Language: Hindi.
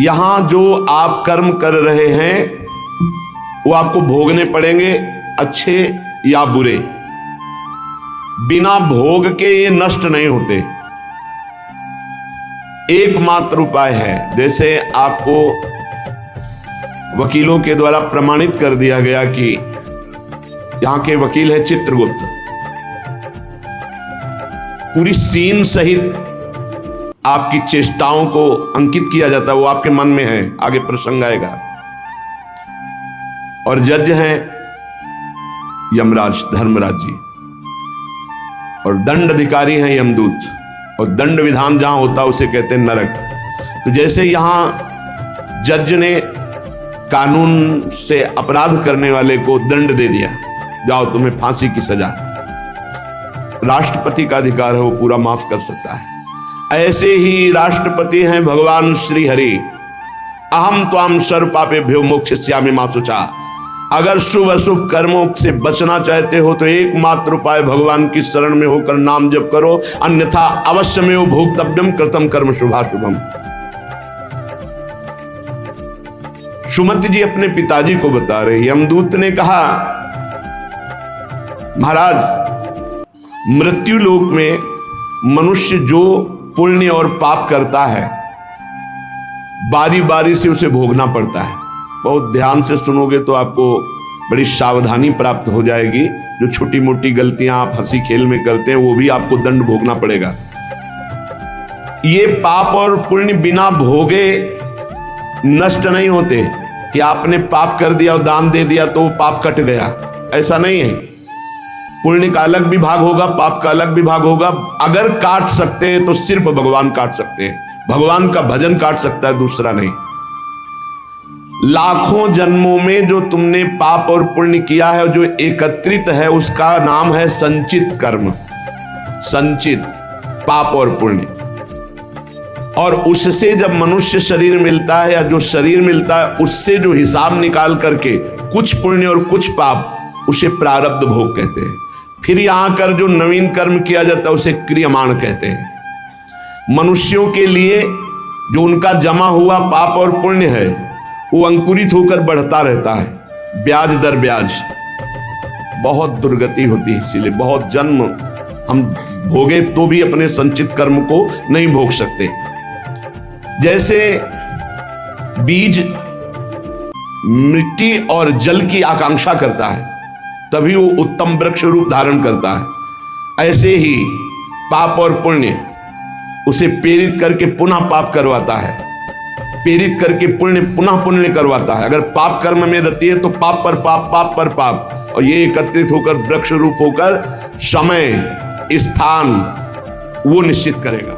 यहां जो आप कर्म कर रहे हैं वो आपको भोगने पड़ेंगे, अच्छे या बुरे। बिना भोग के ये नष्ट नहीं होते। एकमात्र उपाय है, जैसे आपको वकीलों के द्वारा प्रमाणित कर दिया गया कि यहां के वकील है चित्रगुप्त, पूरी सीन सहित आपकी चेष्टाओं को अंकित किया जाता है, वो आपके मन में है, आगे प्रसंग आएगा। और जज हैं यमराज धर्मराज जी, और दंड अधिकारी हैं यमदूत, और दंड विधान जहां होता है उसे कहते हैं नरक। तो जैसे यहां जज ने कानून से अपराध करने वाले को दंड दे दिया, जाओ तुम्हें फांसी की सजा, राष्ट्रपति का अधिकार है, वो पूरा माफ कर सकता है। ऐसे ही राष्ट्रपति हैं भगवान श्री हरि। अहम त्वाम सर्व पापेभ्यो मोक्षयिष्यामि मा शुचा। अगर शुभ अशुभ कर्मों से बचना चाहते हो तो एकमात्र उपाय भगवान की शरण में होकर नाम जप करो, अन्यथा अवश्यमेव भोक्तव्यम कृतं कर्म शुभाशुभम। सुमति जी अपने पिताजी को बता रहे, यमदूत ने कहा महाराज, मृत्यु लोक में मनुष्य जो पुण्य और पाप करता है बारी बारी से उसे भोगना पड़ता है। बहुत ध्यान से सुनोगे तो आपको बड़ी सावधानी प्राप्त हो जाएगी। जो छोटी मोटी गलतियां आप हंसी खेल में करते हैं वो भी आपको दंड भोगना पड़ेगा। ये पाप और पुण्य बिना भोगे नष्ट नहीं होते कि आपने पाप कर दिया और दान दे दिया तो वो पाप कट गया, ऐसा नहीं है। पुण्य का अलग विभाग होगा, पाप का अलग विभाग होगा। अगर काट सकते हैं तो सिर्फ भगवान काट सकते हैं, भगवान का भजन काट सकता है, दूसरा नहीं। लाखों जन्मों में जो तुमने पाप और पुण्य किया है, जो एकत्रित है, उसका नाम है संचित कर्म। संचित पाप और पुण्य, और उससे जब मनुष्य शरीर मिलता है या जो शरीर मिलता है उससे जो हिसाब निकाल करके कुछ पुण्य और कुछ पाप, उसे प्रारब्ध भोग कहते हैं। फिर यहां कर जो नवीन कर्म किया जाता है उसे क्रियमाण कहते हैं। मनुष्यों के लिए जो उनका जमा हुआ पाप और पुण्य है वो अंकुरित होकर बढ़ता रहता है, ब्याज दर ब्याज। बहुत दुर्गति होती है, इसीलिए बहुत जन्म हम भोगे तो भी अपने संचित कर्म को नहीं भोग सकते। जैसे बीज मिट्टी और जल की आकांक्षा करता है तभी वो उत्तम वृक्ष रूप धारण करता है, ऐसे ही पाप और पुण्य उसे प्रेरित करके पुनः पाप करवाता है, प्रेरित करके पुण्य पुनः पुण्य करवाता है। अगर पाप कर्म में रहती है तो पाप पर पाप, पाप पर पाप, और ये एकत्रित होकर वृक्ष रूप होकर समय स्थान वो निश्चित करेगा।